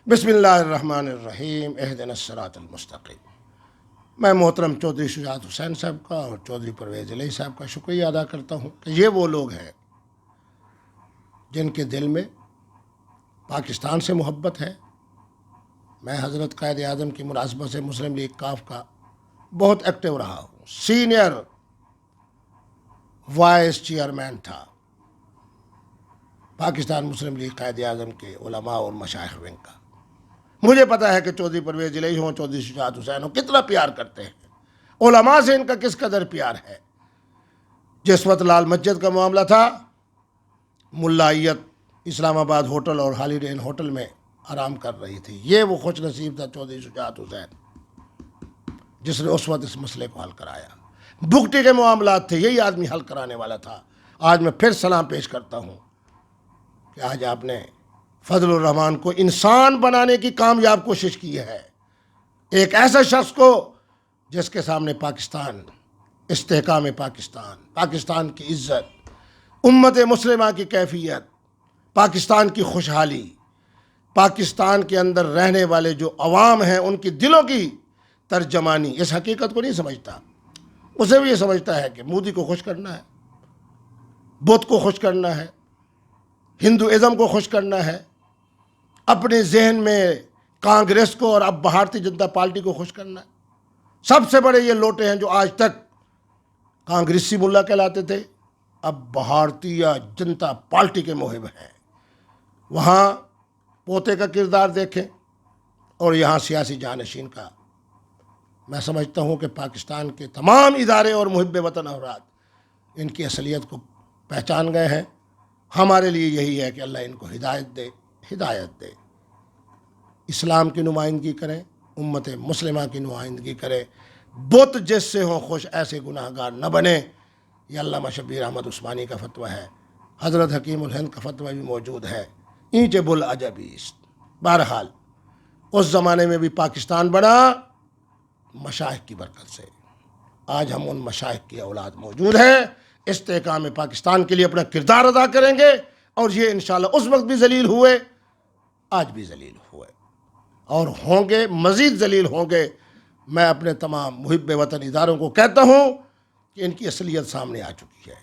بسم اللہ الرحمن الرحیم اہدنا الصراط المستقیم۔ میں محترم چودھری شجاعت حسین صاحب کا اور چودھری پرویز الہی صاحب کا شکریہ ادا کرتا ہوں کہ یہ وہ لوگ ہیں جن کے دل میں پاکستان سے محبت ہے۔ میں حضرت قائد اعظم کی مناسبت سے مسلم لیگ کاف کا بہت ایکٹیو رہا ہوں، سینئر وائس چیئرمین تھا پاکستان مسلم لیگ قائد اعظم کے علماء اور مشائخ ونگ کا۔ مجھے پتا ہے کہ چودھری پرویز الہی ہوں، چودھری شجاعت حسین ہوں، کتنا پیار کرتے ہیں، علماء سے ان کا کس قدر پیار ہے۔ جس وقت لال مسجد کا معاملہ تھا، ملائیت اسلام آباد ہوٹل اور ہالیڈے ان ہوٹل میں آرام کر رہی تھی، یہ وہ خوش نصیب تھا چودھری شجاعت حسین جس نے اس وقت اس مسئلے کو حل کرایا۔ بگٹی کے معاملات تھے، یہی آدمی حل کرانے والا تھا۔ آج میں پھر سلام پیش کرتا ہوں کہ آج آپ نے فضل الرحمان کو انسان بنانے کی کامیاب کوشش کی ہے، ایک ایسا شخص کو جس کے سامنے پاکستان، استحکام پاکستان، پاکستان کی عزت، امت مسلمہ کی کیفیت، پاکستان کی خوشحالی، پاکستان کے اندر رہنے والے جو عوام ہیں ان کی دلوں کی ترجمانی، اس حقیقت کو نہیں سمجھتا۔ اسے بھی یہ سمجھتا ہے کہ مودی کو خوش کرنا ہے، بدھ کو خوش کرنا ہے، ہندوازم کو خوش کرنا ہے، اپنے ذہن میں کانگریس کو اور اب بھارتی جنتا پارٹی کو خوش کرنا ہے۔ سب سے بڑے یہ لوٹے ہیں جو آج تک کانگریسی ملا کہلاتے تھے، اب بھارتیہ جنتا پارٹی کے محب ہیں۔ وہاں پوتے کا کردار دیکھیں اور یہاں سیاسی جانشین کا۔ میں سمجھتا ہوں کہ پاکستان کے تمام ادارے اور محب وطن افراد ان کی اصلیت کو پہچان گئے ہیں۔ ہمارے لیے یہی ہے کہ اللہ ان کو ہدایت دے، اسلام کی نمائندگی کریں، امت مسلمہ کی نمائندگی کریں، بت جس سے ہوں خوش ایسے گناہ گار نہ بنیں۔ یہ علامہ شبیر احمد عثمانی کا فتویٰ ہے، حضرت حکیم الہند کا فتویٰ بھی موجود ہے، اینچ بل عجبیست۔ بہرحال اس زمانے میں بھی پاکستان بنا مشائخ کی برکت سے۔ آج ہم ان مشائخ کی اولاد موجود ہیں، استحکام پاکستان کے لیے اپنا کردار ادا کریں گے، اور یہ انشاءاللہ اس وقت بھی ذلیل ہوئے، آج بھی ذلیل ہوئے اور ہوں گے، مزید ذلیل ہوں گے۔ میں اپنے تمام محب وطن اداروں کو کہتا ہوں کہ ان کی اصلیت سامنے آ چکی ہے،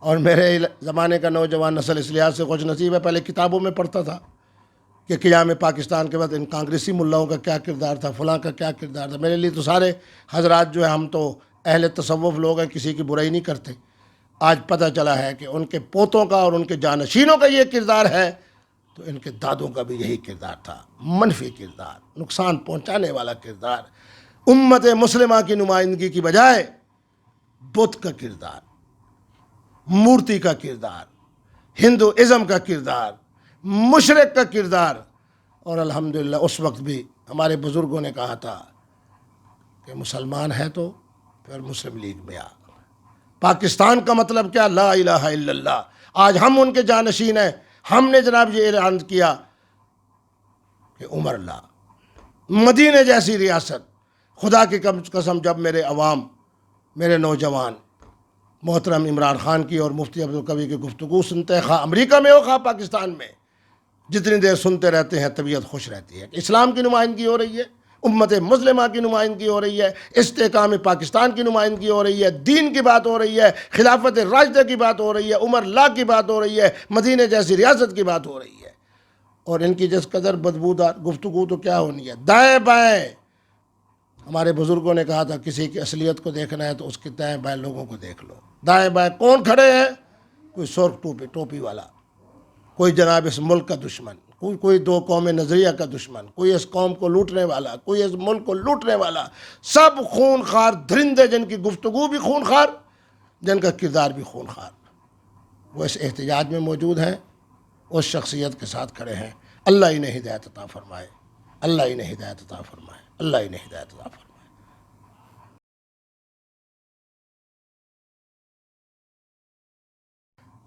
اور میرے زمانے کا نوجوان نسل اس لحاظ سے خوش نصیب ہے، پہلے کتابوں میں پڑھتا تھا کہ قیام پاکستان کے بعد ان کانگریسی ملاؤں کا کیا کردار تھا، فلاں کا کیا کردار تھا۔ میرے لیے تو سارے حضرات جو ہیں، ہم تو اہل تصوف لوگ ہیں، کسی کی برائی نہیں کرتے۔ آج پتہ چلا ہے کہ ان کے پوتوں کا اور ان کے جانشینوں کا یہ کردار ہے، تو ان کے دادوں کا بھی یہی کردار تھا، منفی کردار، نقصان پہنچانے والا کردار، امت مسلمہ کی نمائندگی کی بجائے بت کا کردار، مورتی کا کردار، ہندوازم کا کردار، مشرک کا کردار۔ اور الحمدللہ اس وقت بھی ہمارے بزرگوں نے کہا تھا کہ مسلمان ہے تو پھر مسلم لیگ میں آ۔ پاکستان کا مطلب کیا؟ لا الہ الا اللہ۔ آج ہم ان کے جانشین ہیں۔ ہم نے جناب یہ اعلان کیا کہ عمر لا، مدینے جیسی ریاست، خدا کی قسم جب میرے عوام، میرے نوجوان محترم عمران خان کی اور مفتی عبدالقوی کی گفتگو سنتے ہیں، خواہ امریکہ میں ہو خواہ پاکستان میں، جتنی دیر سنتے رہتے ہیں طبیعت خوش رہتی ہے کہ اسلام کی نمائندگی ہو رہی ہے، امت مسلمہ کی نمائندگی ہو رہی ہے، استحکام پاکستان کی نمائندگی ہو رہی ہے، دین کی بات ہو رہی ہے، خلافت راشدہ کی بات ہو رہی ہے، عمر لا کی بات ہو رہی ہے، مدینے جیسی ریاست کی بات ہو رہی ہے۔ اور ان کی جس قدر بدبودار گفتگو تو کیا ہونی ہے، دائیں بائیں۔ ہمارے بزرگوں نے کہا تھا کسی کی اصلیت کو دیکھنا ہے تو اس کے دائیں بائیں لوگوں کو دیکھ لو۔ دائیں بائیں کون کھڑے ہیں؟ کوئی سرخ ٹوپی والا، کوئی جناب اس ملک کا دشمن، کوئی دو قوم نظریہ کا دشمن، کوئی اس قوم کو لوٹنے والا، کوئی اس ملک کو لوٹنے والا، سب خون خار درندے، جن کی گفتگو بھی خون خار، جن کا کردار بھی خون خار۔ وہ اس احتجاج میں موجود ہیں، اس شخصیت کے ساتھ کھڑے ہیں۔ اللہ انہیں ہدایت عطا فرمائے، اللہ انہیں ہدایت عطا فرمائے، اللہ انہیں ہدایت عطا فرمائے۔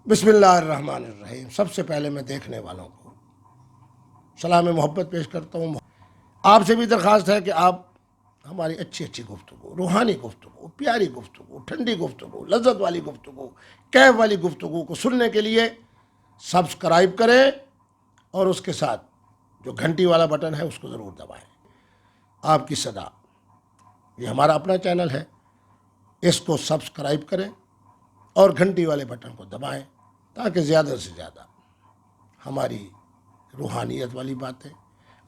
بسم اللہ الرحمن الرحیم۔ سب سے پہلے میں دیکھنے والوں کو سلام محبت پیش کرتا ہوں۔ آپ سے بھی درخواست ہے کہ آپ ہماری اچھی گفتگو، روحانی گفتگو، پیاری گفتگو، ٹھنڈی گفتگو، لذت والی گفتگو، کیف والی گفتگو کو سننے کے لیے سبسکرائب کریں، اور اس کے ساتھ جو گھنٹی والا بٹن ہے اس کو ضرور دبائیں. آپ کی صدا، یہ ہمارا اپنا چینل ہے، اس کو سبسکرائب کریں اور گھنٹی والے بٹن کو دبائیں تاکہ زیادہ سے زیادہ ہماری روحانیت والی باتیں،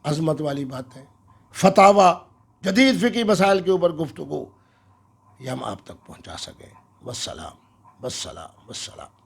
عظمت والی باتیں، فتاوی، جدید فقہی مسائل کے اوپر گفتگو، یہ ہم آپ تک پہنچا سکیں. والسلام والسلام والسلام.